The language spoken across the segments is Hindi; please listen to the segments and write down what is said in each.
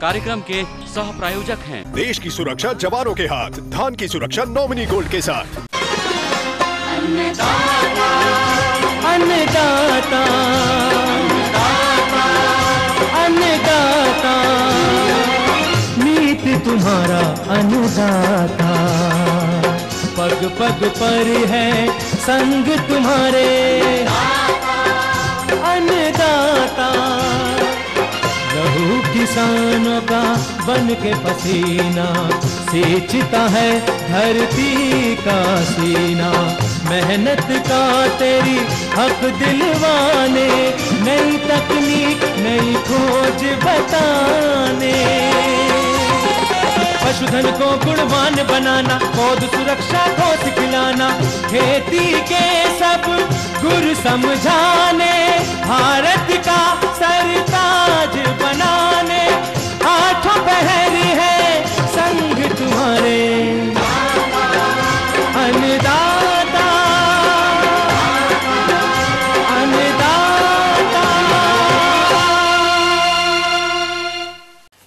कार्यक्रम के सह प्रायोजक हैं। देश की सुरक्षा जवानों के हाथ, धान की सुरक्षा नॉमिनी गोल्ड के साथ। अन्नदाता, अन्नदाता, अन्नदाता, नीत तुम्हारा अन्नदाता, पग पग पर है संग तुम्हारे अन्नदाता। लहू किसानों का बन के पसीना सींचता है धरती का सीना। मेहनत का तेरी हक दिलवाने, नई तकनीक नई खोज बताने। पशुधन को गुणवान बनाना, पौध सुरक्षा को सिखलाना, खेती के सब गुर समझाने, भारत का सरताज बनाने। आठों पहर है संग तुम्हारे अन्नदाता, अन्नदाता।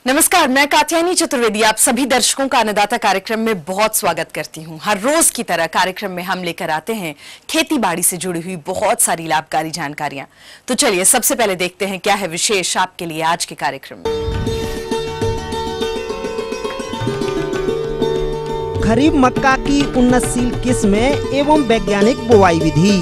नमस्कार, मैं कात्यायनी चतुर्वेदी आप सभी दर्शकों का अन्नदाता कार्यक्रम में बहुत स्वागत करती हूं। हर रोज की तरह कार्यक्रम में हम लेकर आते हैं खेती बाड़ी से जुड़ी हुई बहुत सारी लाभकारी जानकारियां। तो चलिए सबसे पहले देखते हैं क्या है विशेष आपके लिए आज के कार्यक्रम में। खरीफ मक्का की उन्नतशील किस्में एवं वैज्ञानिक बुवाई विधि।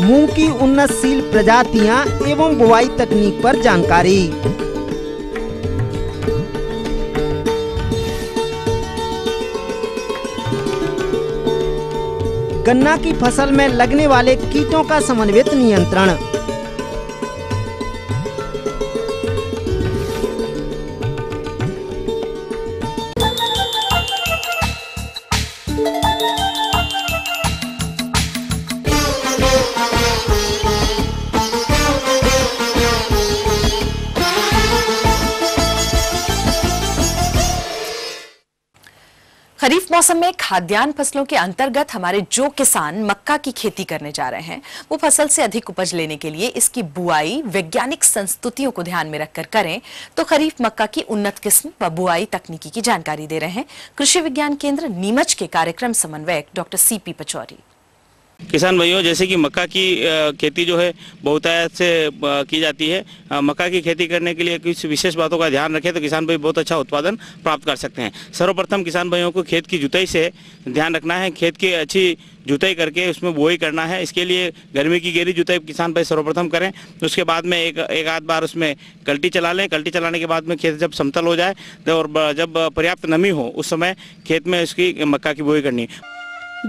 मूंग की उन्नतशील प्रजातियां एवं बुवाई तकनीक पर जानकारी। गन्ना की फसल में लगने वाले कीटों का समन्वित नियंत्रण। खरीफ मौसम में खाद्यान्न फसलों के अंतर्गत हमारे जो किसान मक्का की खेती करने जा रहे हैं वो फसल से अधिक उपज लेने के लिए इसकी बुआई वैज्ञानिक संस्तुतियों को ध्यान में रखकर करें। तो खरीफ मक्का की उन्नत किस्म व बुआई तकनीकी की जानकारी दे रहे हैं कृषि विज्ञान केंद्र नीमच के कार्यक्रम समन्वयक डॉक्टर सीपी पचौरी। किसान भाइयों, जैसे कि मक्का की खेती जो है बहुतायत से की जाती है। मक्का की खेती करने के लिए कुछ विशेष बातों का ध्यान रखें तो किसान भाई बहुत अच्छा उत्पादन प्राप्त कर सकते हैं। सर्वप्रथम किसान भाइयों को खेत की जुताई से ध्यान रखना है। खेत की अच्छी जुताई करके उसमें बुआई करना है। इसके लिए गर्मी की गहरी जुताई किसान भाई सर्वप्रथम करें। उसके बाद में एक आध बार उसमें कल्टी चला लें। कल्टी चलाने के बाद में खेत जब समतल हो जाए तो और जब पर्याप्त नमी हो उस समय खेत में उसकी मक्का की बुआई करनी है।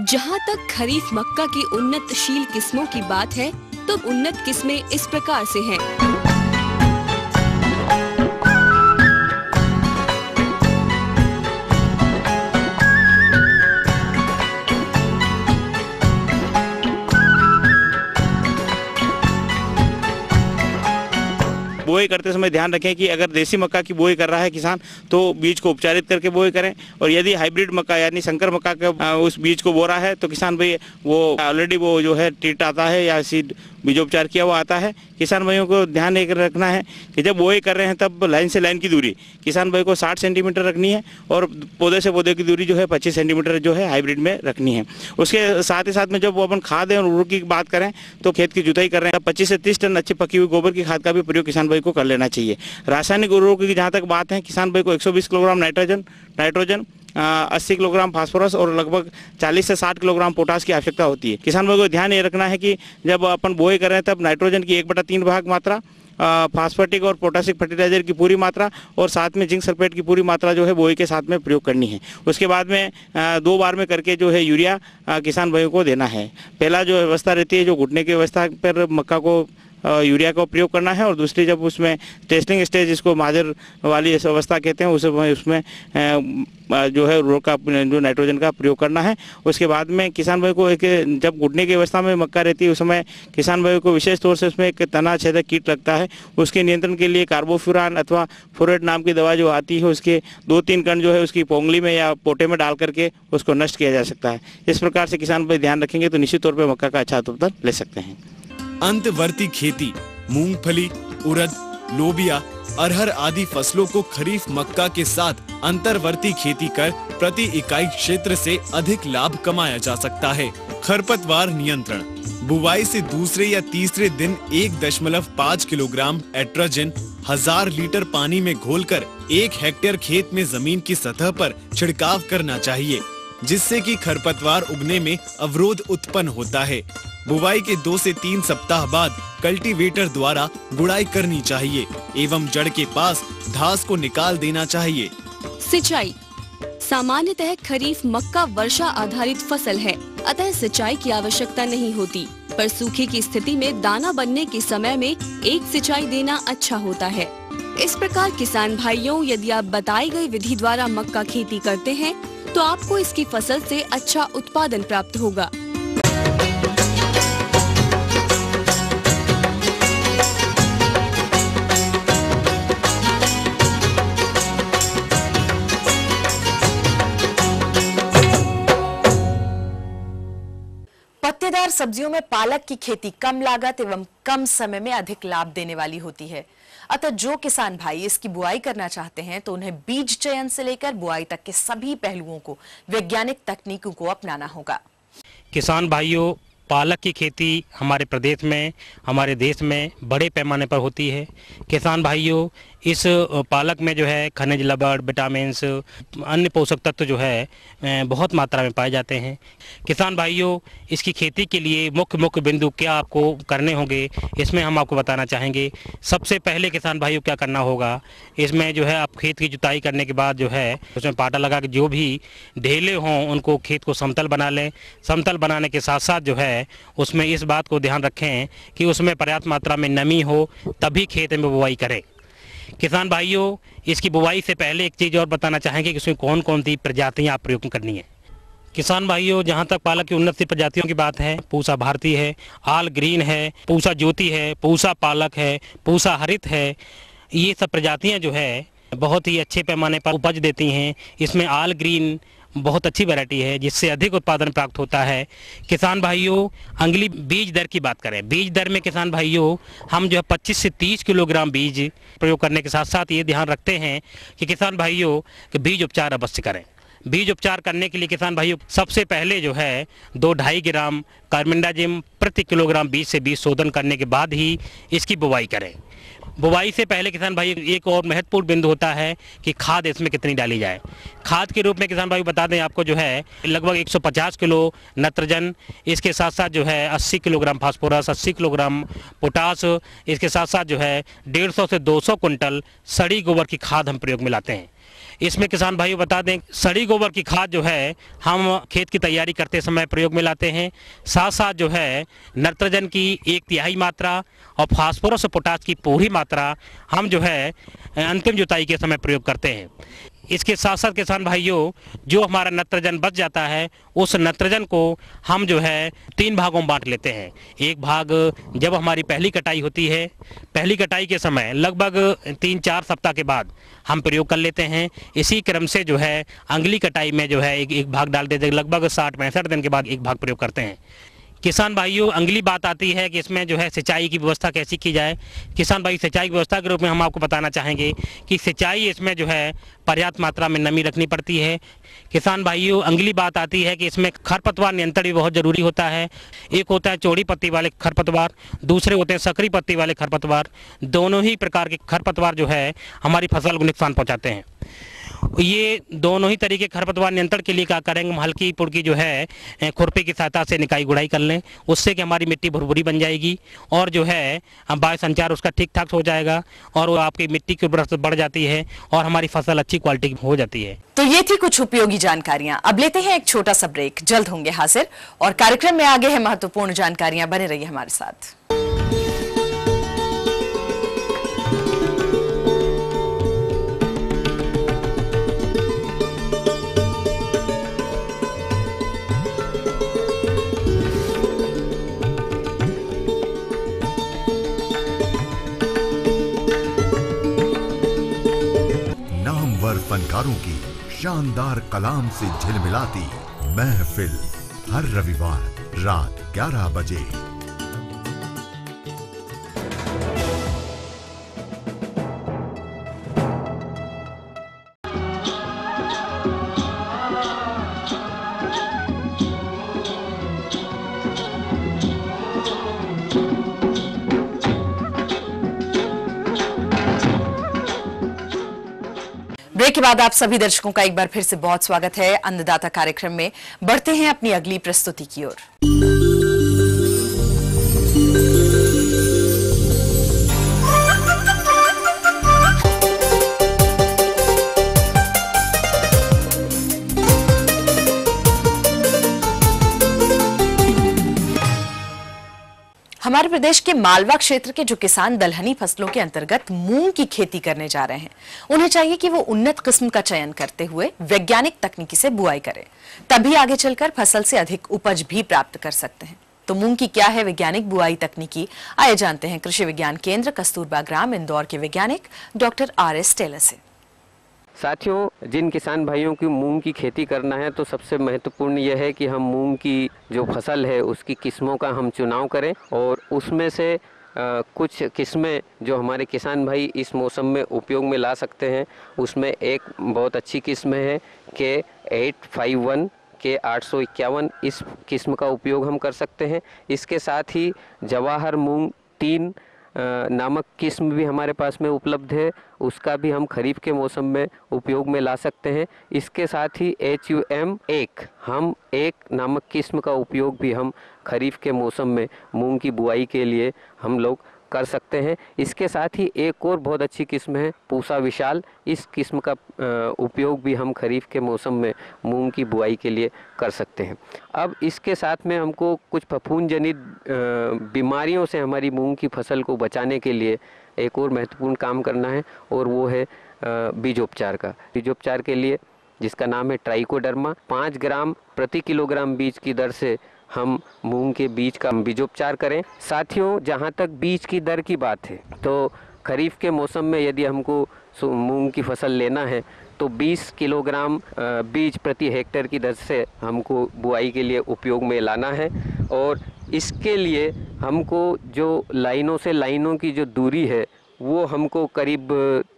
जहाँ तक खरीफ मक्का की उन्नतशील किस्मों की बात है तो उन्नत किस्में इस प्रकार से हैं। बुआई करते समय ध्यान रखें कि अगर देसी मक्का की बुआई कर रहा है किसान तो बीज को उपचारित करके बुआई करें। और यदि हाइब्रिड मक्का यानी संकर मक्का का उस बीज को बो रहा है तो किसान भाई वो ऑलरेडी वो जो है ट्रीट आता है या सीड बीजोपचार किया हुआ आता है। किसान भाइयों को ध्यान एक रखना है कि जब बुआई कर रहे हैं तब लाइन से लाइन की दूरी किसान भाई को 60 सेंटीमीटर रखनी है और पौधे से पौधे की दूरी जो है 25 सेंटीमीटर जो है हाइब्रिड में रखनी है। उसके साथ ही साथ में जब वो अपन खाद और उर्वरक की बात करें तो खेत की जुताई कर रहे हैं तब 25 से 30 टन अच्छी पकी हुई गोबर की खाद का भी प्रयोग किसान भाई को कर लेना चाहिए। रासायनिक उर्वरकों की जहाँ तक बात है किसान भाई को 120 किलोग्राम नाइट्रोजन 80 किलोग्राम फास्फोरस और लगभग 40 से 60 किलोग्राम पोटास की आवश्यकता होती है। किसान भाई को ध्यान ये रखना है कि जब अपन बुआई कर रहे हैं तब नाइट्रोजन की 1/3 भाग मात्रा, फास्फेटिक और पोटासिक फर्टिलाइजर की पूरी मात्रा और साथ में जिंक सल्फेट की पूरी मात्रा जो है बुआई के साथ में प्रयोग करनी है। उसके बाद में 2 बार में करके जो है यूरिया किसान भाइयों को देना है। पहला जो व्यवस्था रहती है जो घुटने की व्यवस्था पर मक्का को यूरिया का प्रयोग करना है, और दूसरी जब उसमें टेस्टिंग स्टेज, जिसको माजर वाली अवस्था कहते हैं, उसमें जो है उर्वरक का, जो नाइट्रोजन का प्रयोग करना है। उसके बाद में किसान भाई को एक, जब घुटने की अवस्था में मक्का रहती है उस समय किसान भाई को विशेष तौर से उसमें एक तना छेदक कीट लगता है, उसके नियंत्रण के लिए कार्बोफ्यूरान अथवा फोरेट नाम की दवा जो आती है, उसके 2-3 कण जो है उसकी पोंगली में या पोटे में डाल करके उसको नष्ट किया जा सकता है। इस प्रकार से किसान भाई ध्यान रखेंगे तो निश्चित तौर पर मक्का का अच्छा उत्पादन ले सकते हैं। अंतवर्ती खेती मूंगफली, उड़द, लोबिया, अरहर आदि फसलों को खरीफ मक्का के साथ अंतर्वर्ती खेती कर प्रति इकाई क्षेत्र से अधिक लाभ कमाया जा सकता है। खरपतवार नियंत्रण: बुवाई से दूसरे या तीसरे दिन 1.5 किलोग्राम एट्राजिन 1000 लीटर पानी में घोलकर 1 हेक्टेयर खेत में जमीन की सतह पर छिड़काव करना चाहिए, जिससे कि खरपतवार उगने में अवरोध उत्पन्न होता है। बुवाई के 2 से 3 सप्ताह बाद कल्टीवेटर द्वारा गुड़ाई करनी चाहिए एवं जड़ के पास घास को निकाल देना चाहिए। सिंचाई: सामान्यतः खरीफ मक्का वर्षा आधारित फसल है, अतः सिंचाई की आवश्यकता नहीं होती, पर सूखे की स्थिति में दाना बनने के समय में एक सिंचाई देना अच्छा होता है। इस प्रकार किसान भाइयों, यदि आप बताई गई विधि द्वारा मक्का खेती करते हैं तो आपको इसकी फसल से अच्छा उत्पादन प्राप्त होगा। पत्तेदार सब्जियों में पालक की खेती कम लागत एवं कम समय में अधिक लाभ देने वाली होती है। अतः जो किसान भाई इसकी बुआई करना चाहते हैं तो उन्हें बीज चयन से लेकर बुआई तक के सभी पहलुओं को वैज्ञानिक तकनीकों को अपनाना होगा। किसान भाइयों, पालक की खेती हमारे प्रदेश में, हमारे देश में बड़े पैमाने पर होती है। किसान भाइयों, इस पालक में जो है खनिज लवण, विटामिन्स, अन्य पोषक तत्व जो है बहुत मात्रा में पाए जाते हैं। किसान भाइयों, इसकी खेती के लिए मुख्य बिंदु क्या आपको करने होंगे, इसमें हम आपको बताना चाहेंगे। सबसे पहले किसान भाइयों क्या करना होगा, इसमें जो है आप खेत की जुताई करने के बाद जो है उसमें पाटा लगा के जो भी ढेले हों उनको खेत को समतल बना लें। समतल बनाने के साथ साथ जो है उसमें इस बात को ध्यान रखें कि उसमें पर्याप्त मात्रा में नमी हो, तभी खेत में बुवाई करें। किसान भाइयों, इसकी बुवाई से पहले एक चीज़ और बताना चाहेंगे कि उसमें कौन कौन सी प्रजातियां आप प्रयोग करनी है। किसान भाइयों, जहां तक पालक की उन्नत प्रजातियों की बात है, पूसा भारती है, आल ग्रीन है, पूसा ज्योति है, पूसा पालक है, पूसा हरित है, ये सब प्रजातियां जो है बहुत ही अच्छे पैमाने पर उपज देती हैं। इसमें आल ग्रीन बहुत अच्छी वैरायटी है जिससे अधिक उत्पादन प्राप्त होता है। किसान भाइयों, अगली बीज दर की बात करें, बीज दर में किसान भाइयों हम जो है 25 से 30 किलोग्राम बीज प्रयोग करने के साथ साथ ये ध्यान रखते हैं कि किसान भाइयों कि बीज उपचार अवश्य करें। बीज उपचार करने के लिए किसान भाइयों सबसे पहले जो है 2-2.5 ग्राम कार्बेंडाजिम प्रति किलोग्राम बीज से बीज शोधन करने के बाद ही इसकी बुवाई करें। बुवाई से पहले किसान भाई एक और महत्वपूर्ण बिंदु होता है कि खाद इसमें कितनी डाली जाए। खाद के रूप में किसान भाई बता दें आपको जो है लगभग 150 किलो नत्रजन, इसके साथ साथ जो है 80 किलोग्राम फास्फोरस, 80 किलोग्राम पोटास, इसके साथ साथ जो है 150 से 200 कुंटल सड़ी गोबर की खाद हम प्रयोग में लाते हैं। इसमें किसान भाइयों बता दें सड़ी गोबर की खाद जो है हम खेत की तैयारी करते समय प्रयोग में लाते हैं। साथ साथ जो है नाइट्रोजन की 1/3 मात्रा और फास्फोरस और पोटास की पूरी मात्रा हम जो है अंतिम जुताई के समय प्रयोग करते हैं। इसके साथ साथ किसान भाइयों जो हमारा नाइट्रोजन बच जाता है उस नाइट्रोजन को हम जो है 3 भागों में बांट लेते हैं। एक भाग जब हमारी पहली कटाई होती है, पहली कटाई के समय लगभग 3-4 सप्ताह के बाद हम प्रयोग कर लेते हैं। इसी क्रम से जो है अगली कटाई में जो है एक भाग डाल देते हैं, लगभग 60-65 दिन के बाद एक भाग प्रयोग करते हैं। किसान भाइयों अगली बात आती है कि इसमें जो है सिंचाई की व्यवस्था कैसी की जाए। किसान भाई सिंचाई की व्यवस्था के रूप में हम आपको बताना चाहेंगे कि सिंचाई इसमें जो है पर्याप्त मात्रा में नमी रखनी पड़ती है। किसान भाइयों अगली बात आती है कि इसमें खरपतवार नियंत्रण भी बहुत ज़रूरी होता है। एक होता है चौड़ी पत्ती वाले खरपतवार, दूसरे होते हैं सकरी पत्ती वाले खरपतवार। दोनों ही प्रकार के खरपतवार जो है हमारी फसल को नुकसान पहुँचाते हैं। ये दोनों ही तरीके खरपतवार नियंत्रण के लिए क्या करेंगे, हम हल्की पुड़की जो है खुरपी की सहायता से निकाई गुड़ाई कर लें, उससे कि हमारी मिट्टी भुरभुरी बन जाएगी और जो है वायु संचार उसका ठीक ठाक हो जाएगा और वो आपकी मिट्टी की उर्वरता बढ़ जाती है और हमारी फसल अच्छी क्वालिटी की हो जाती है। तो ये थी कुछ उपयोगी जानकारियां। अब लेते हैं एक छोटा सा ब्रेक, जल्द होंगे हाजिर और कार्यक्रम में आगे है महत्वपूर्ण जानकारियां। बने रहिए हमारे साथ। फनकारों की शानदार कलाम से झिलमिलाती महफिल हर रविवार रात 11 बजे। ब्रेक के बाद आप सभी दर्शकों का एक बार फिर से बहुत स्वागत है अन्नदाता कार्यक्रम में। बढ़ते हैं अपनी अगली प्रस्तुति की ओर। हमारे प्रदेश के मालवा क्षेत्र के जो किसान दलहनी फसलों के अंतर्गत मूंग की खेती करने जा रहे हैं, उन्हें चाहिए कि वो उन्नत किस्म का चयन करते हुए वैज्ञानिक तकनीकी से बुआई करें, तभी आगे चलकर फसल से अधिक उपज भी प्राप्त कर सकते हैं। तो मूंग की क्या है वैज्ञानिक बुआई तकनीकी, आइए जानते हैं कृषि विज्ञान केंद्र कस्तूरबा ग्राम इंदौर के वैज्ञानिक डॉक्टर RS टेलर से। साथियों, जिन किसान भाइयों की मूंग की खेती करना है तो सबसे महत्वपूर्ण यह है कि हम मूंग की जो फसल है उसकी किस्मों का हम चुनाव करें और उसमें से कुछ किस्में जो हमारे किसान भाई इस मौसम में उपयोग में ला सकते हैं, उसमें एक बहुत अच्छी किस्म है K851 K851। इस किस्म का उपयोग हम कर सकते हैं। इसके साथ ही जवाहर मूंग 3 नामक किस्म भी हमारे पास में उपलब्ध है, उसका भी हम खरीफ के मौसम में उपयोग में ला सकते हैं। इसके साथ ही HUM1 हम 1 नामक किस्म का उपयोग भी हम खरीफ के मौसम में मूंग की बुआई के लिए हम लोग कर सकते हैं। इसके साथ ही एक और बहुत अच्छी किस्म है पूसा विशाल। इस किस्म का उपयोग भी हम खरीफ के मौसम में मूंग की बुआई के लिए कर सकते हैं। अब इसके साथ में हमको कुछ फफूंद जनित बीमारियों से हमारी मूंग की फसल को बचाने के लिए एक और महत्वपूर्ण काम करना है और वो है बीजोपचार का। बीजोपचार के लिए जिसका नाम है ट्राइकोडर्मा, 5 ग्राम प्रति किलोग्राम बीज की दर से हम मूंग के बीज का बीजोपचार करें। साथियों, जहां तक बीज की दर की बात है तो खरीफ के मौसम में यदि हमको मूंग की फसल लेना है तो 20 किलोग्राम बीज प्रति हेक्टेयर की दर से हमको बुआई के लिए उपयोग में लाना है। और इसके लिए हमको जो लाइनों से लाइनों की जो दूरी है वो हमको करीब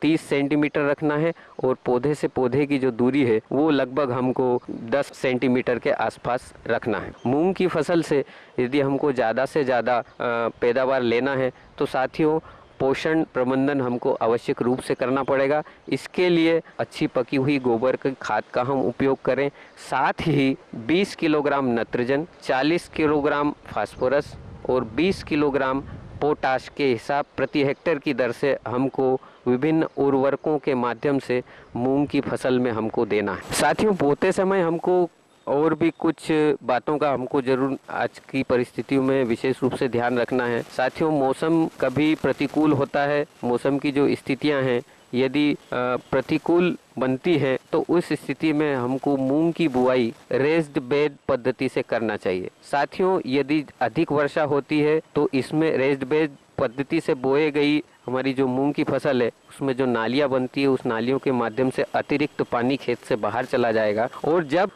30 सेंटीमीटर रखना है और पौधे से पौधे की जो दूरी है वो लगभग हमको 10 सेंटीमीटर के आसपास रखना है। मूंग की फसल से यदि हमको ज़्यादा से ज़्यादा पैदावार लेना है तो साथियों पोषण प्रबंधन हमको आवश्यक रूप से करना पड़ेगा। इसके लिए अच्छी पकी हुई गोबर की खाद का हम उपयोग करें। साथ ही 20 किलोग्राम नाइट्रोजन, 40 किलोग्राम फास्फोरस और 20 किलोग्राम पोटाश के हिसाब प्रति हेक्टेयर की दर से हमको विभिन्न उर्वरकों के माध्यम से मूंग की फसल में हमको देना है। साथियों, बोते समय हमको और भी कुछ बातों का हमको जरूर आज की परिस्थितियों में विशेष रूप से ध्यान रखना है। साथियों, मौसम कभी प्रतिकूल होता है। मौसम की जो स्थितियां हैं यदि प्रतिकूल बनती है तो उस स्थिति में हमको मूंग की बुआई रेज्ड बेड पद्धति से करना चाहिए। साथियों, यदि अधिक वर्षा होती है तो इसमें रेज्ड बेड पद्धति से बोए गई हमारी जो मूंग की फसल है उसमें जो नालियां बनती है उस नालियों के माध्यम से अतिरिक्त पानी खेत से बाहर चला जाएगा। और जब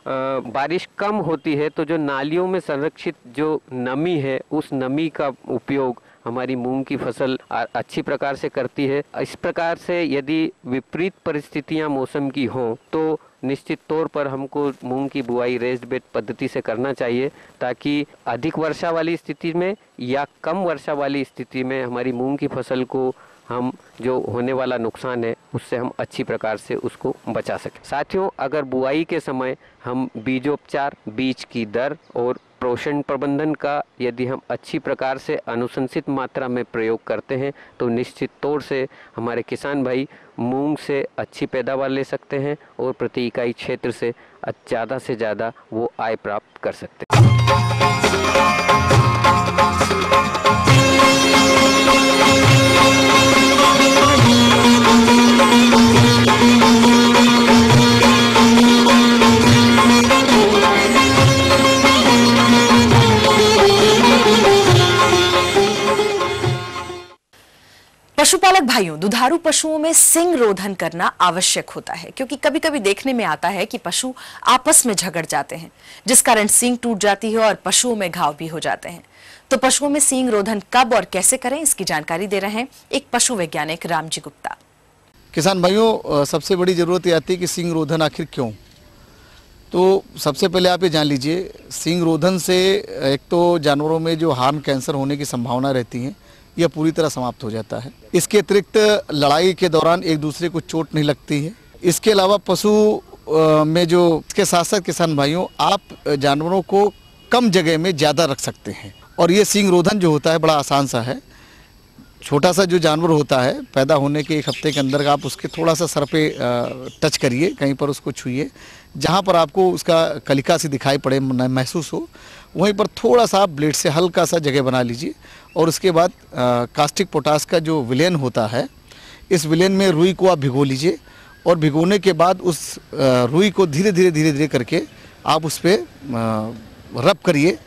बारिश कम होती है तो जो नालियों में संरक्षित जो नमी है उस नमी का उपयोग हमारी मूंग की फसल अच्छी प्रकार से करती है। इस प्रकार से यदि विपरीत परिस्थितियां मौसम की हों तो निश्चित तौर पर हमको मूंग की बुआई रेज्ड बेड पद्धति से करना चाहिए ताकि अधिक वर्षा वाली स्थिति में या कम वर्षा वाली स्थिति में हमारी मूंग की फसल को हम जो होने वाला नुकसान है उससे हम अच्छी प्रकार से उसको बचा सकें। साथियों, अगर बुआई के समय हम बीजोपचार, बीज की दर और पोषण प्रबंधन का यदि हम अच्छी प्रकार से अनुशंसित मात्रा में प्रयोग करते हैं तो निश्चित तौर से हमारे किसान भाई मूंग से अच्छी पैदावार ले सकते हैं और प्रति इकाई क्षेत्र से ज़्यादा से ज़्यादा वो आय प्राप्त कर सकते हैं। पशुपालक भाइयों, दुधारू पशुओं में सींग रोधन करना आवश्यक होता है, क्योंकि कभी कभी देखने में आता है कि पशु आपस में झगड़ जाते हैं, जिस कारण सींग टूट जाती है और पशुओं में घाव भी हो जाते हैं। तो पशुओं में सींग रोधन कब और कैसे करें, इसकी जानकारी दे रहे हैं एक पशु वैज्ञानिक रामजी गुप्ता। किसान भाइयों, सबसे बड़ी ज़रूरत ये आती है कि सींग रोधन आखिर क्यों। तो सबसे पहले आप ये जान लीजिए, सींग रोधन से एक तो जानवरों में जो हार्न कैंसर होने की संभावना रहती है यह पूरी तरह समाप्त हो जाता है। इसके अतिरिक्त लड़ाई के दौरान एक दूसरे को चोट नहीं लगती है। इसके अलावा पशु में जो इसके साथ साथ किसान भाइयों, आप जानवरों को कम जगह में ज़्यादा रख सकते हैं। और ये सींग रोधन जो होता है बड़ा आसान सा है। छोटा सा जो जानवर होता है, पैदा होने के 1 हफ्ते के अंदर आप उसके थोड़ा सा सर पे टच करिए, कहीं पर उसको छुइए, जहाँ पर आपको उसका कलिका सी दिखाई पड़े, महसूस हो, वहीं पर थोड़ा सा आप ब्लेड से हल्का सा जगह बना लीजिए। और उसके बाद कास्टिक पोटास का जो विलेन होता है, इस विलेन में रुई को आप भिगो लीजिए। और भिगोने के बाद उस रुई को धीरे धीरे करके आप उस पर रब करिए,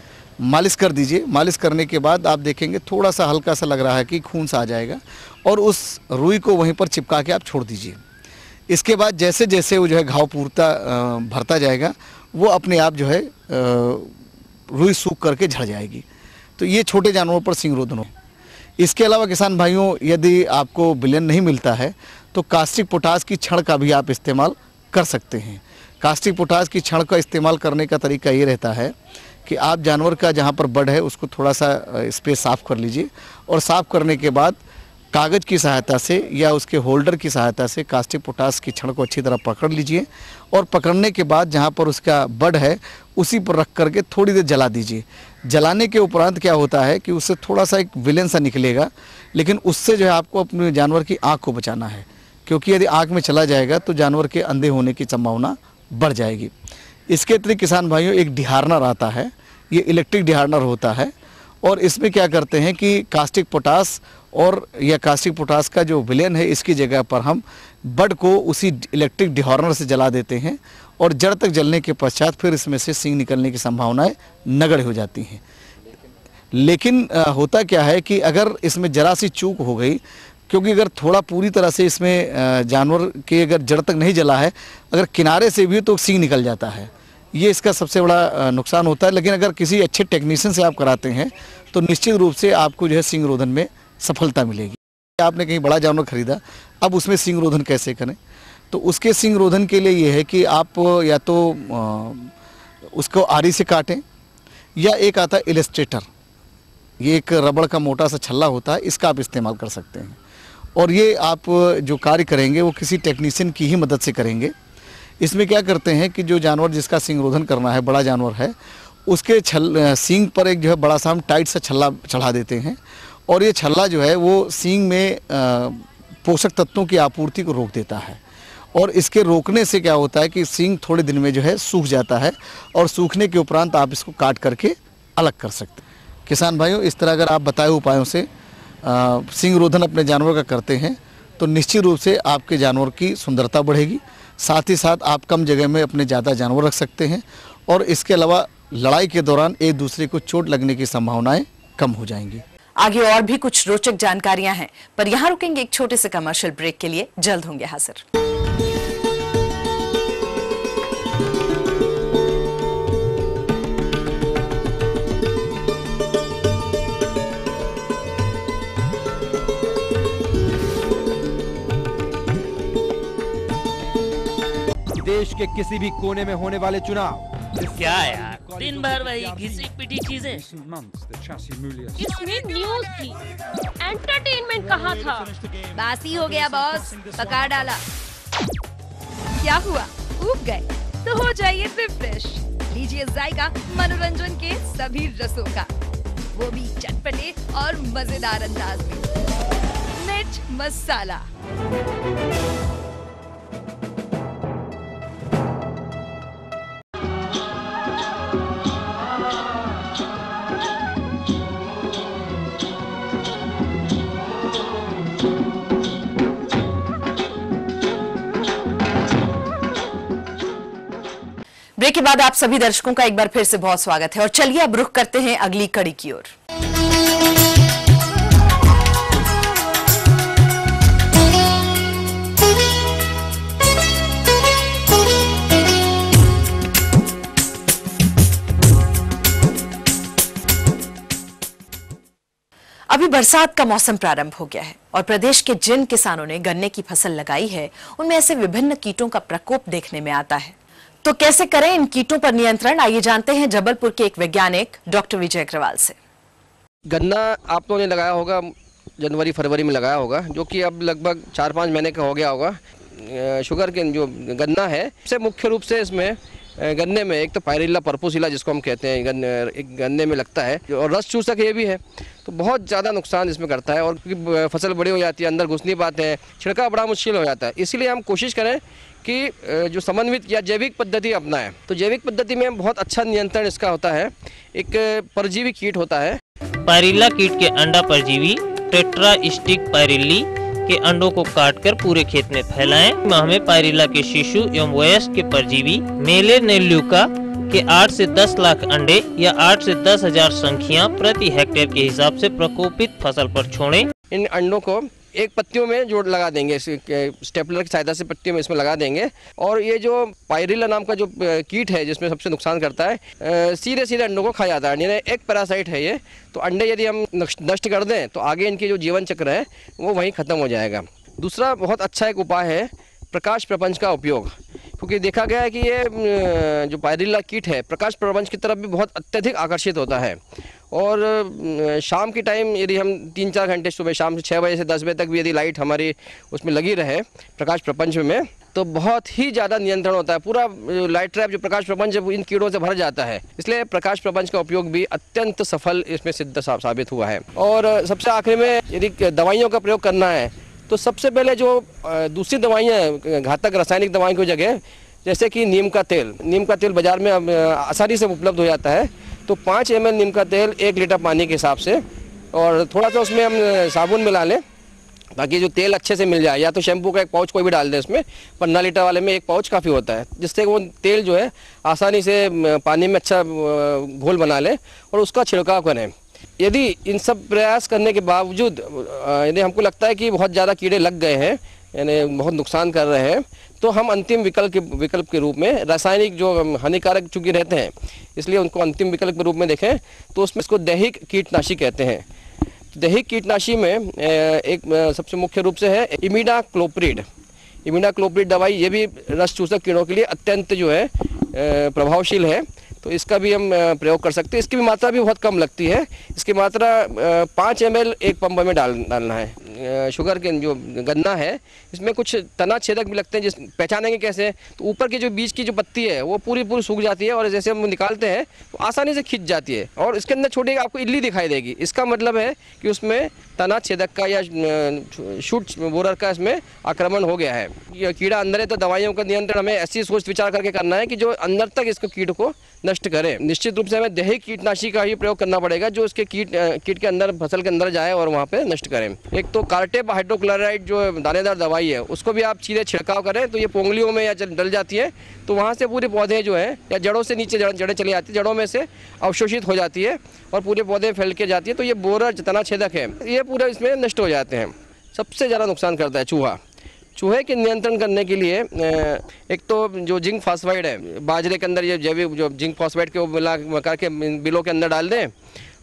मालिश कर दीजिए। मालिश करने के बाद आप देखेंगे थोड़ा सा हल्का सा लग रहा है कि खून सा आ जाएगा, और उस रुई को वहीं पर चिपका के आप छोड़ दीजिए। इसके बाद जैसे जैसे वो जो है घाव भरता जाएगा, वो अपने आप जो है रुई सूख करके झड़ जाएगी। तो ये छोटे जानवरों पर सींग रोधन हो। इसके अलावा किसान भाइयों, यदि आपको विलेन नहीं मिलता है तो कास्टिक पोटास की छड़ का भी आप इस्तेमाल कर सकते हैं। कास्टिक पोटास की छड़ का इस्तेमाल करने का तरीका ये रहता है कि आप जानवर का जहाँ पर बड है उसको थोड़ा सा स्पेस साफ़ कर लीजिए, और साफ़ करने के बाद कागज़ की सहायता से या उसके होल्डर की सहायता से कास्टिक पोटास की छड़ को अच्छी तरह पकड़ लीजिए। और पकड़ने के बाद जहाँ पर उसका बड है उसी पर रख करके थोड़ी देर जला दीजिए। जलाने के उपरांत क्या होता है कि उससे थोड़ा सा एक विलेन सा निकलेगा, लेकिन उससे जो है आपको अपने जानवर की आँख को बचाना है, क्योंकि यदि आँख में चला जाएगा तो जानवर के अंधे होने की संभावना बढ़ जाएगी। इसके अतिरिक्त किसान भाइयों, एक डिहार्नर आता है, ये इलेक्ट्रिक डिहार्नर होता है। और इसमें क्या करते हैं कि कास्टिक पोटास और या कास्टिक पोटास का जो विलेन है, इसकी जगह पर हम बड को उसी इलेक्ट्रिक डिहार्नर से जला देते हैं, और जड़ तक जलने के पश्चात फिर इसमें से सींग निकलने की संभावनाएं नगण्य हो जाती हैं। लेकिन होता क्या है कि अगर इसमें जरा सी चूक हो गई, क्योंकि अगर थोड़ा पूरी तरह से इसमें जानवर के अगर जड़ तक नहीं जला है, अगर किनारे से भी तो सींग निकल जाता है। ये इसका सबसे बड़ा नुकसान होता है। लेकिन अगर किसी अच्छे टेक्नीशियन से आप कराते हैं तो निश्चित रूप से आपको जो है सींग रोधन में सफलता मिलेगी। आपने कहीं बड़ा जानवर खरीदा, अब उसमें सींग रोधन कैसे करें? तो उसके सींग रोधन के लिए ये है कि आप या तो उसको आरी से काटें, या एक आता है इलस्ट्रेटर, ये एक रबड़ का मोटा सा छल्ला होता है, इसका आप इस्तेमाल कर सकते हैं। और ये आप जो कार्य करेंगे वो किसी टेक्नीशियन की ही मदद से करेंगे। इसमें क्या करते हैं कि जो जानवर जिसका सींग रोधन करना है, बड़ा जानवर है, उसके सींग पर एक जो है बड़ा सा हम टाइट सा छल्ला चढ़ा देते हैं, और ये छल्ला जो है वो सींग में पोषक तत्वों की आपूर्ति को रोक देता है। और इसके रोकने से क्या होता है कि सींग थोड़े दिन में जो है सूख जाता है, और सूखने के उपरांत आप इसको काट करके अलग कर सकते हैं। किसान भाइयों, इस तरह अगर आप बताए उपायों से सींग रोधन अपने जानवर का करते हैं तो निश्चित रूप से आपके जानवर की सुंदरता बढ़ेगी। साथ ही साथ आप कम जगह में अपने ज़्यादा जानवर रख सकते हैं, और इसके अलावा लड़ाई के दौरान एक दूसरे को चोट लगने की संभावनाएं कम हो जाएंगी। आगे और भी कुछ रोचक जानकारियां हैं, पर यहाँ रुकेंगे एक छोटे से कमर्शियल ब्रेक के लिए। जल्द होंगे हाजिर। देश के किसी भी कोने में होने वाले चुनाव, क्या यार, दिन भर वही घिसी पिटी चीजें। इसमें न्यूज़ थी, एंटरटेनमेंट कहाँ था? बासी हो गया बॉस, पका डाला। क्या हुआ, ऊब गए? तो हो जाइए रिफ्रेश। लीजिए जायका मनोरंजन के सभी रसों का, वो भी चटपटे और मजेदार अंदाज में। मिर्च मसाला। ब्रेक के बाद आप सभी दर्शकों का एक बार फिर से बहुत स्वागत है, और चलिए अब रुख करते हैं अगली कड़ी की ओर। बरसात का मौसम प्रारंभ हो गया है और प्रदेश के जिन किसानों ने गन्ने की फसल लगाई है उनमें ऐसे विभिन्न कीटों का प्रकोप देखने में आता है। तो कैसे करें इन कीटों पर नियंत्रण, आइए जानते हैं जबलपुर के एक वैज्ञानिक डॉक्टर विजय अग्रवाल से। गन्ना आप लोगों ने लगाया होगा, जनवरी फरवरी में लगाया होगा, जो कि अब लगभग 4-5 महीने का हो गया होगा। शुगर के जो गन्ना है सबसे मुख्य रूप से इसमें गन्ने में एक तो पायरिल्ला पर्पुसिला जिसको हम कहते हैं गन्ने में लगता है, और रस चूसक ये भी है, तो बहुत ज़्यादा नुकसान इसमें करता है और क्योंकि फसल बड़ी हो जाती है, अंदर घुस नहीं पाते हैं, छिड़का बड़ा मुश्किल हो जाता है। इसीलिए हम कोशिश करें कि जो समन्वित या जैविक पद्धति अपनाएं। तो जैविक पद्धति में बहुत अच्छा नियंत्रण इसका होता है। एक परजीवी कीट होता है, पायरिल्ला कीट के अंडा परजीवी टेट्रास्टिक पायरिल्ली के अंडों को काटकर पूरे खेत में फैलाएं। माह में पायरिल्ला के शिशु एवं वयस्क के परजीवी मेलेनेल्यूका के 8 से 10 लाख अंडे या 8 से 10 हजार संख्या प्रति हेक्टेयर के हिसाब से प्रकोपित फसल पर छोड़ें। इन अंडों को एक पत्तियों में जोड़ लगा देंगे, स्टेपलर की सहायता से पत्तियों में इसमें लगा देंगे। और ये जो पायरिल्ला नाम का जो कीट है जिसमें सबसे नुकसान करता है, सीधे सीधे अंडों को खा जाता है। यानी एक पैरासाइट है ये, तो अंडे यदि हम नष्ट कर दें तो आगे इनके जो जीवन चक्र है वो वहीं ख़त्म हो जाएगा। दूसरा बहुत अच्छा एक उपाय है प्रकाश प्रपंच का उपयोग, क्योंकि देखा गया है कि ये जो पायरिल्ला कीट है प्रकाश प्रपंच की तरफ भी बहुत अत्यधिक आकर्षित होता है। और शाम के टाइम यदि हम 3-4 घंटे सुबह शाम से 6 बजे से 10 बजे तक भी यदि लाइट हमारी उसमें लगी रहे प्रकाश प्रपंच में, तो बहुत ही ज़्यादा नियंत्रण होता है। पूरा लाइट ट्रैप जो प्रकाश प्रपंच है इन कीड़ों से भर जाता है। इसलिए प्रकाश प्रपंच का उपयोग भी अत्यंत सफल इसमें सिद्ध साबित हुआ है। और सबसे आखिर में यदि दवाइयों का प्रयोग करना है तो सबसे पहले जो दूसरी दवाइयाँ घातक रासायनिक दवाइयों की जगह, जैसे कि नीम का तेल बाज़ार में आसानी से उपलब्ध हो जाता है, तो 5 ml नीम का तेल 1 लीटर पानी के हिसाब से, और थोड़ा सा उसमें हम साबुन मिला लें ताकि जो तेल अच्छे से मिल जाए। या तो शैम्पू का एक पाउच कोई भी डाल दें उसमें, 15 लीटर वाले में 1 पाउच काफ़ी होता है, जिससे वो तेल जो है आसानी से पानी में अच्छा घोल बना ले और उसका छिड़काव करें। यदि इन सब प्रयास करने के बावजूद यदि हमको लगता है कि बहुत ज़्यादा कीड़े लग गए हैं, यानी बहुत नुकसान कर रहे हैं, तो हम अंतिम विकल्प के रूप में रासायनिक जो हानिकारक चूँकि रहते हैं इसलिए उनको अंतिम विकल्प के रूप में देखें तो उसमें इसको दैहिक कीटनाशी कहते हैं। दैहिक कीटनाशी में एक सबसे मुख्य रूप से है इमिडाक्लोप्रिड दवाई। ये भी रस चूसक कीड़ों के लिए अत्यंत जो है प्रभावशील है, तो इसका भी हम प्रयोग कर सकते हैं। इसकी भी मात्रा भी बहुत कम लगती है। इसकी मात्रा 5 ml एक पंप में डालना है। शुगर के जो गन्ना है इसमें कुछ तना छेदक भी लगते हैं, जिस पहचानेंगे कैसे, तो ऊपर की जो बीज की जो पत्ती है वो पूरी सूख जाती है और जैसे हम निकालते हैं तो आसानी से खिंच जाती है और इसके अंदर छोटी आपको इल्ली दिखाई देगी। इसका मतलब है कि उसमें तना छेदक का या शूट बोरर का इसमें आक्रमण हो गया है। ये कीड़ा अंदर है, तो दवाइयों का नियंत्रण हमें ऐसी सोच विचार करके करना है कि जो अंदर तक इसको कीट को नष्ट करे। निश्चित रूप से हमें दैहिक कीटनाशी का ही प्रयोग करना पड़ेगा जो इसके कीट के अंदर, फसल के अंदर जाए और वहाँ पे नष्ट करें। एक तो कार्टेप हाइड्रोक्लोराइड जो दानेदार दवाई है उसको भी आप सीधे छिड़काव करें तो ये पोंगलियों में या डल जाती है, तो वहाँ से पूरे पौधे जो है या जड़ों से नीचे जड़ें चली जाती है, जड़ों में से अवशोषित हो जाती है और पूरे पौधे फैल के जाती है, तो ये बोरर तना छेदक है ये पूरे इसमें नष्ट हो जाते हैं। सबसे ज़्यादा नुकसान करता है चूहे के नियंत्रण करने के लिए एक तो जो जिंक फॉस्फाइड है बाजरे के अंदर, ये जैविक जो जिंक फॉस्फाइड के मिला के बिलों के अंदर डाल दें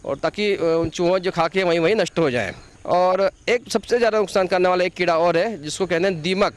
और ताकि चूहों जो खा के वहीं नष्ट हो जाए। और एक सबसे ज़्यादा नुकसान करने वाला एक कीड़ा और है जिसको कहते हैं दीमक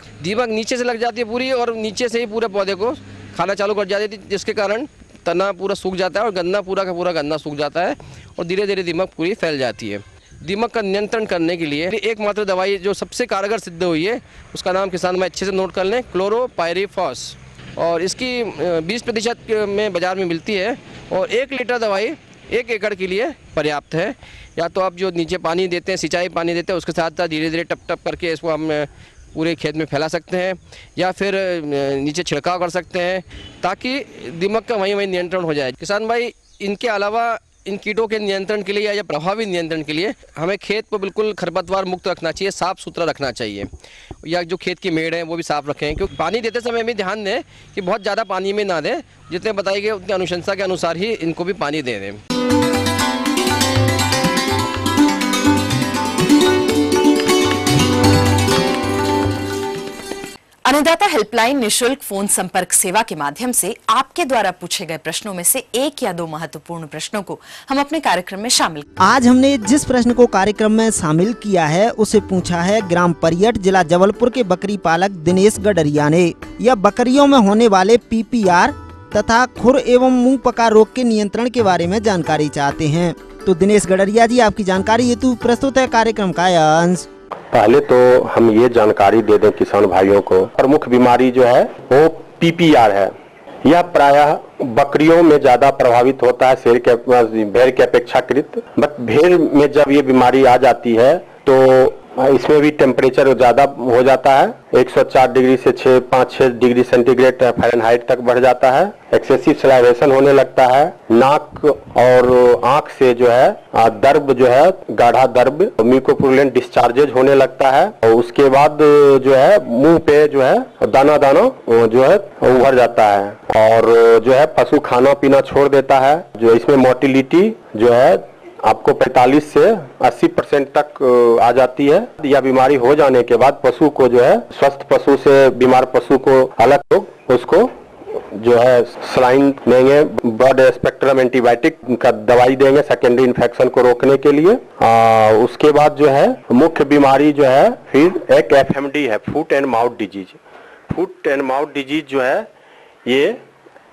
नीचे से लग जाती है पूरी और नीचे से ही पूरे पौधे को खाना चालू कर जाती है, जिसके कारण तना पूरा सूख जाता है और गन्ना पूरा का पूरा गन्ना सूख जाता है और धीरे धीरे दीमक पूरी फैल जाती है। दीमक का नियंत्रण करने के लिए एकमात्र दवाई जो सबसे कारगर सिद्ध हुई है उसका नाम किसान भाई अच्छे से नोट कर लें, क्लोरोपाइरीफॉस, और इसकी 20% में बाज़ार में मिलती है और 1 लीटर दवाई 1 एकड़ के लिए पर्याप्त है। या तो आप जो नीचे पानी देते हैं, सिंचाई पानी देते हैं, उसके साथ साथ धीरे धीरे टप करके इसको हम पूरे खेत में फैला सकते हैं या फिर नीचे छिड़काव कर सकते हैं ताकि दीमक का वहीं नियंत्रण हो जाए। किसान भाई इनके अलावा इन कीटों के नियंत्रण के लिए या प्रभावी नियंत्रण के लिए हमें खेत को बिल्कुल खरपतवार मुक्त रखना चाहिए, साफ़ सुथरा रखना चाहिए, या जो खेत की मेड़ है वो भी साफ़ रखें। क्योंकि पानी देते समय भी ध्यान दें कि बहुत ज़्यादा पानी में ना दें, जितने बताई गए उतनी अनुशंसा के अनुसार ही इनको भी पानी दे दें। अन्नदाता हेल्पलाइन निशुल्क फोन संपर्क सेवा के माध्यम से आपके द्वारा पूछे गए प्रश्नों में से 1 या 2 महत्वपूर्ण प्रश्नों को हम अपने कार्यक्रम में शामिल। आज हमने जिस प्रश्न को कार्यक्रम में शामिल किया है उसे पूछा है ग्राम परियट जिला जबलपुर के बकरी पालक दिनेश गडरिया ने। यह बकरियों में होने वाले PPR तथा खुर एवं मुंह पका रोग के नियंत्रण के बारे में जानकारी चाहते हैं। तो दिनेश गडरिया जी, आपकी जानकारी हेतु प्रस्तुत है कार्यक्रम का यह अंश। पहले तो हम ये जानकारी दे दें किसान भाइयों को, प्रमुख बीमारी जो है वो PPR है। यह प्रायः बकरियों में ज्यादा प्रभावित होता है भेड़ के अपेक्षाकृत। बट भेड़ में जब ये बीमारी आ जाती है तो इसमें भी टेम्परेचर ज्यादा हो जाता है, 104 डिग्री से 5-6 डिग्री सेंटीग्रेड फ़ारेनहाइट तक बढ़ जाता है। एक्सेसिव सलाइवेशन होने लगता है। नाक और आंख से जो है दर्द जो है गाढ़ा दर्द, म्यूकोपुरुलेंट डिस्चार्जेज होने लगता है। और उसके बाद जो है मुंह पे जो है दाना दाना जो है उभर जाता है और जो है पशु खाना पीना छोड़ देता है। जो इसमें मोटिलिटी जो है आपको 45 से 80% तक आ जाती है। यह बीमारी हो जाने के बाद पशु को जो है स्वस्थ पशु से बीमार पशु को अलग लोग उसको जो है सलाइन देंगे, ब्रॉड स्पेक्ट्रम एंटीबायोटिक का दवाई देंगे सेकेंडरी इन्फेक्शन को रोकने के लिए। उसके बाद जो है मुख्य बीमारी जो है फिर एक FMD है, foot and mouth disease. Foot and mouth disease जो है ये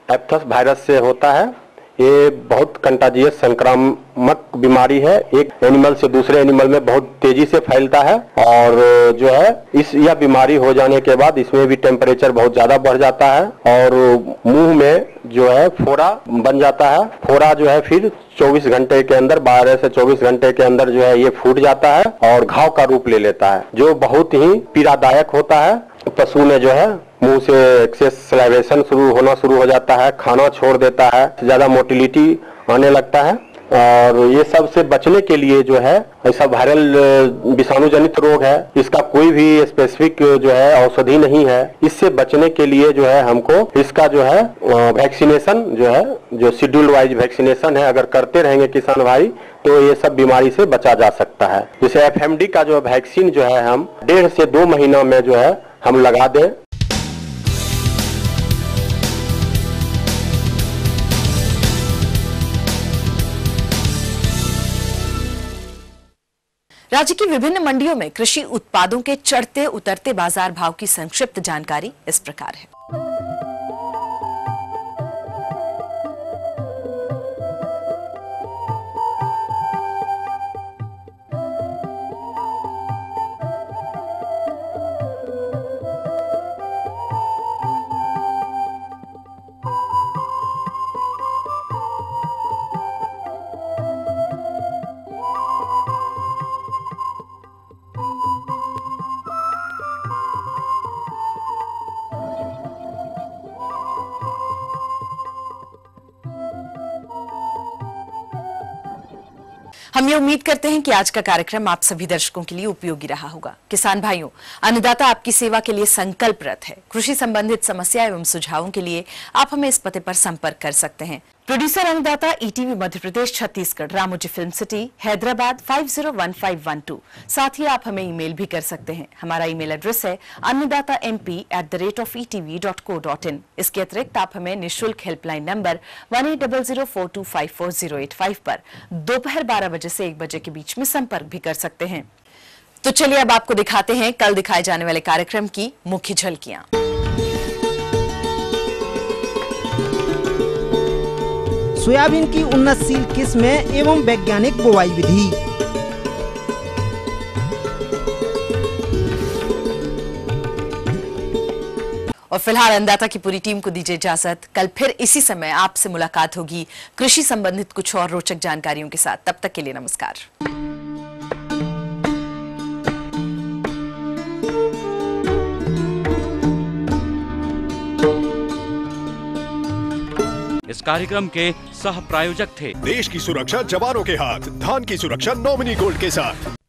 एप्थस वायरस से होता है। ये बहुत कंटाजियस संक्रामक बीमारी है, एक एनिमल से दूसरे एनिमल में बहुत तेजी से फैलता है। और जो है यह बीमारी हो जाने के बाद इसमें भी टेम्परेचर बहुत ज्यादा बढ़ जाता है और मुंह में जो है फोड़ा बन जाता है। फोड़ा जो है फिर 24 घंटे के अंदर, 12 से 24 घंटे के अंदर जो है ये फूट जाता है और घाव का रूप ले लेता है, जो बहुत ही पीड़ादायक होता है। पशु में जो है मुंह से एक्सेस सलाइवेशन होना शुरू हो जाता है, खाना छोड़ देता है, ज्यादा मोटिलिटी आने लगता है। और ये सब से बचने के लिए जो है ऐसा वायरल विषाणु जनित रोग है, इसका कोई भी स्पेसिफिक जो है औषधि नहीं है। इससे बचने के लिए जो है हमको इसका जो है वैक्सीनेशन जो है, जो शेड्यूल वाइज वैक्सीनेशन है, अगर करते रहेंगे किसान भाई तो ये सब बीमारी से बचा जा सकता है। जैसे FMD का जो वैक्सीन जो है हम 1.5 से 2 महीना में जो है हम लगा दें। राज्य की विभिन्न मंडियों में कृषि उत्पादों के चढ़ते उतरते बाजार भाव की संक्षिप्त जानकारी इस प्रकार है। हम ये उम्मीद करते हैं कि आज का कार्यक्रम आप सभी दर्शकों के लिए उपयोगी रहा होगा। किसान भाइयों, अन्नदाता आपकी सेवा के लिए संकल्परत है। कृषि संबंधित समस्या एवं सुझावों के लिए आप हमें इस पते पर संपर्क कर सकते हैं। प्रोड्यूसर अन्नदाता ETV Madhya Pradesh Chhattisgarh, Ramoji film city, Hyderabad 501512। साथ ही आप हमें ईमेल भी कर सकते हैं। हमारा ईमेल एड्रेस है annadatamp@etv.co.in। इसके अतिरिक्त आप हमें निःशुल्क हेल्पलाइन नंबर 180042540885 पर दोपहर 12 बजे से 1 बजे के बीच में संपर्क भी कर सकते हैं। तो चलिए अब आपको दिखाते हैं कल दिखाए जाने वाले कार्यक्रम की मुख्य झलकियां। सोयाबीन की उन्नतशील किस्में एवं वैज्ञानिक बुवाई विधि। और फिलहाल अन्नदाता की पूरी टीम को दीजिए इजाजत। कल फिर इसी समय आपसे मुलाकात होगी कृषि संबंधित कुछ और रोचक जानकारियों के साथ। तब तक के लिए नमस्कार। इस कार्यक्रम के सह प्रायोजक थे देश की सुरक्षा जवानों के हाथ, धान की सुरक्षा नॉमिनी गोल्ड के साथ।